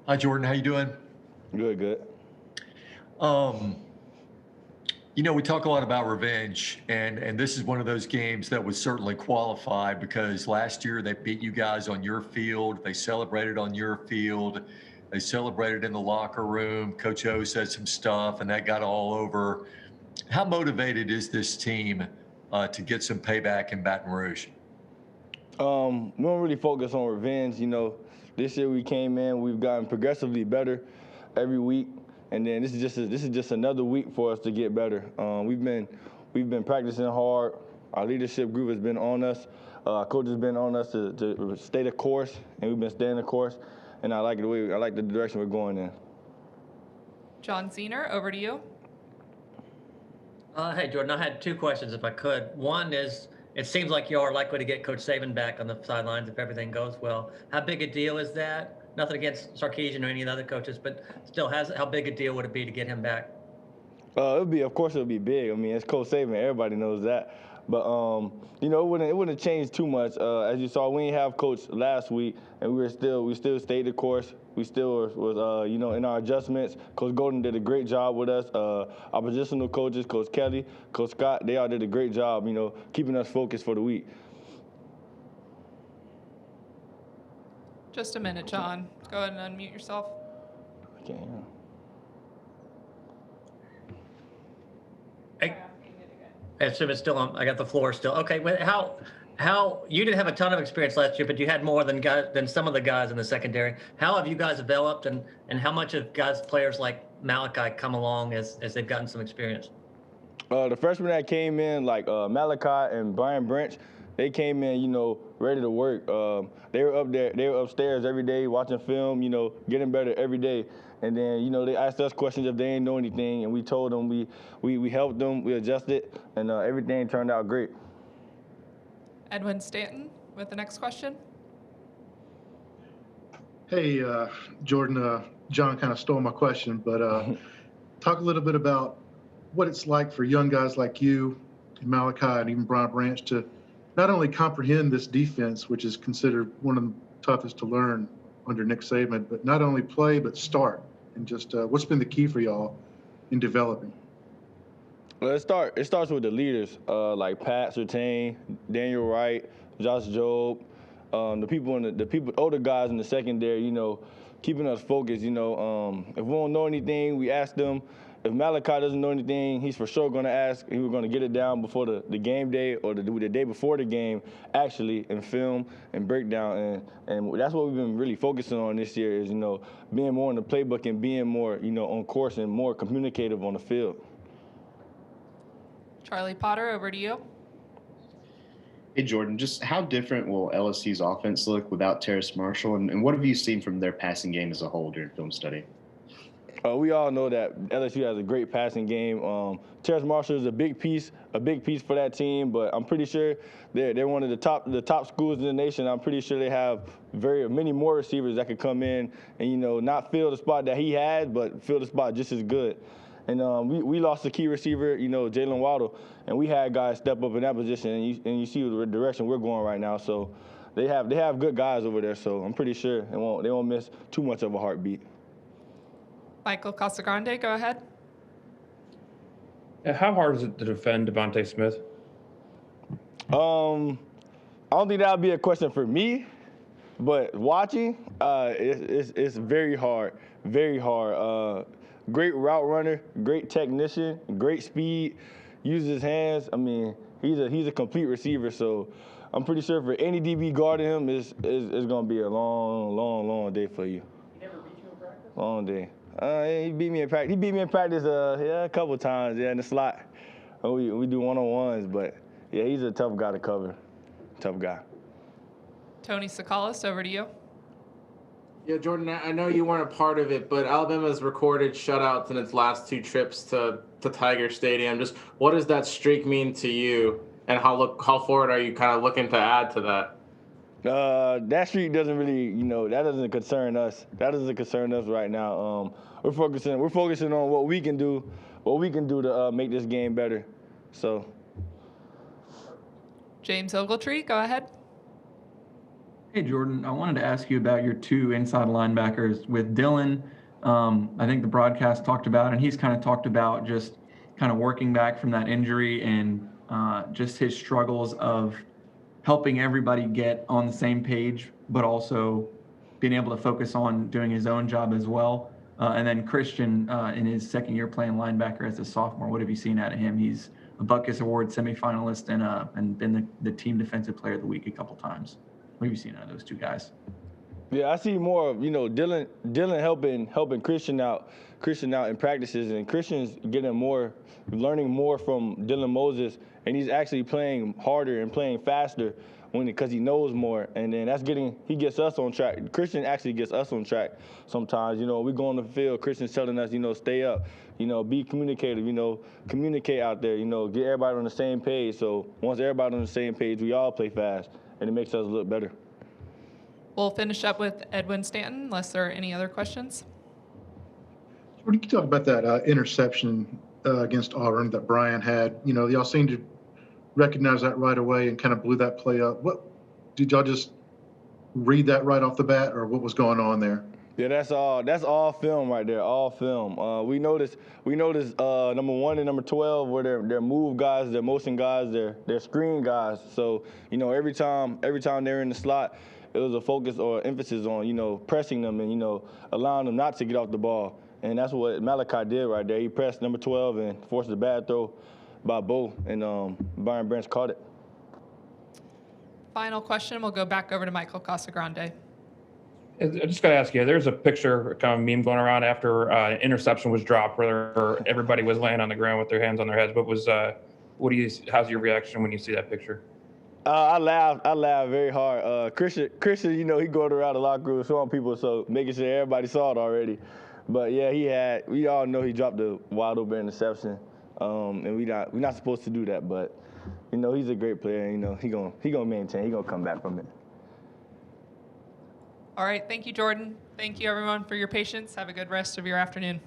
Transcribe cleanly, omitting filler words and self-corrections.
Hi, Jordan. How you doing? Good, good. Um, we talk a lot about revenge, and this is one of those games that would certainly qualify because last year they beat you guys on your field. They celebrated on your field. They celebrated in the locker room. Coach O said some stuff, and that got all over. How motivated is this team to get some payback in Baton Rouge? We don't really focus on revenge. This year we came in, we've gotten progressively better every week, and then this is just another week for us to get better. We've been practicing hard. Our leadership group has been on us. Our coach has been on us to stay the course, and we've been staying the course. And I like the direction we're going in. John Zener, over to you. Hey, Jordan, I had two questions if I could. One is, it seems like you are likely to get Coach Saban back on the sidelines if everything goes well. How big a deal is that? Nothing against Sarkisian or any of the other coaches, but still, how big a deal would it be to get him back? Of course, it'll be big. I mean, it's Coach Saban. Everybody knows that. But it wouldn't change too much. As you saw, we didn't have Coach last week, and we still stayed the course. We still was in our adjustments. Coach Golden did a great job with us. Our positional coaches, Coach Kelly, Coach Scott, they all did a great job. Keeping us focused for the week. Just a minute, John. Go ahead and unmute yourself. Okay. Yeah. I assume it's still on. I got the floor still. Okay, well, how you didn't have a ton of experience last year, but you had more than some of the guys in the secondary. How have you guys developed, and how much have players like Malachi come along as they've gotten some experience? The freshmen that came in, like Malachi and Brian Branch, they came in, ready to work. They were up there, they were upstairs every day watching film, getting better every day. And then, they asked us questions if they didn't know anything, and we told them, we helped them, we adjusted, and everything turned out great. Edwin Stanton with the next question. Hey, Jordan, John kind of stole my question, but talk a little bit about what it's like for young guys like you, Malachi, and even Brian Branch to not only comprehend this defense, which is considered one of the toughest to learn under Nick Saban, but not only play, but start. And just what's been the key for y'all in developing? Well, it starts with the leaders, like Pat Surtain, Daniel Wright, Josh Jobe, the older guys in the secondary, keeping us focused. If we don't know anything, we ask them. If Malachi doesn't know anything, he's for sure going to ask. He was going to get it down before the game day or the day before the game, actually, and film and breakdown. And that's what we've been really focusing on this year is, being more in the playbook and being more, on course and more communicative on the field. Charlie Potter, over to you. Hey, Jordan, just how different will LSU's offense look without Terrace Marshall, and what have you seen from their passing game as a whole during film study? We all know that LSU has a great passing game. Terrace Marshall is a big piece for that team. But I'm pretty sure they're one of the top schools in the nation. I'm pretty sure they have many more receivers that could come in and not fill the spot that he had, but fill the spot just as good. And we lost a key receiver, Jalen Waddle, and we had guys step up in that position. And you see the direction we're going right now. So they have good guys over there. So I'm pretty sure they won't miss too much of a heartbeat. Michael Casagrande, go ahead. How hard is it to defend Devontae Smith? I don't think that would be a question for me, but watching, it's very hard, very hard. Great route runner, great technician, great speed, uses his hands. I mean, he's a complete receiver, so I'm pretty sure for any DB guarding him, it's going to be a long day for you. He never beat you in practice? Long day. He beat me in practice. He beat me in practice, a couple times, in the slot. We do one-on-ones, but yeah, he's a tough guy to cover. Tough guy. Tony Sakalas, over to you. Yeah, Jordan, I know you weren't a part of it, but Alabama's recorded shutouts in its last two trips to Tiger Stadium. Just what does that streak mean to you, and how forward are you kind of looking to add to that? That streak doesn't really, that doesn't concern us. That doesn't concern us right now. We're focusing on what we can do to make this game better. So. James Ogletree, go ahead. Hey, Jordan, I wanted to ask you about your two inside linebackers with Dylan. I think the broadcast talked about, and he's kind of talked about just kind of working back from that injury and just his struggles of helping everybody get on the same page, but also being able to focus on doing his own job as well. And then Christian in his second year playing linebacker as a sophomore, what have you seen out of him? He's a Butkus Award semifinalist and been the team defensive player of the week a couple times. What have you seen out of those two guys? Yeah, I see more of Dylan helping Christian out in practices, and Christian's learning more from Dylan Moses, and he's actually playing harder and playing faster because he knows more, and then he gets us on track. Christian actually gets us on track sometimes. We go on the field, Christian's telling us, stay up, be communicative, communicate out there, get everybody on the same page. So once everybody on the same page, we all play fast, and it makes us look better. We'll finish up with Edwin Stanton, unless there are any other questions. Jordan, can you talk about that interception against Auburn that Brian had? Y'all seemed to recognize that right away and kind of blew that play up. What did y'all just read that right off the bat, or what was going on there? Yeah, that's all film right there, all film. We noticed number 1 and number 12 were their move guys, their motion guys, their screen guys. So every time they're in the slot, it was a focus or emphasis on pressing them and allowing them not to get off the ball. And that's what Malachi did right there. He pressed number 12 and forced a bad throw by Bo, and Byron Branch caught it. Final question, we'll go back over to Michael Casagrande. I just got to ask you, there's a picture, kind of meme going around after interception was dropped where everybody was laying on the ground with their hands on their heads. How's your reaction when you see that picture? I laughed very hard. Christian, he going around the locker room showing people, so making sure everybody saw it already. But yeah, we all know he dropped a wide open interception, and we're not supposed to do that. But he's a great player. He gonna maintain. He gonna come back from it. All right, thank you, Jordan. Thank you, everyone, for your patience. Have a good rest of your afternoon.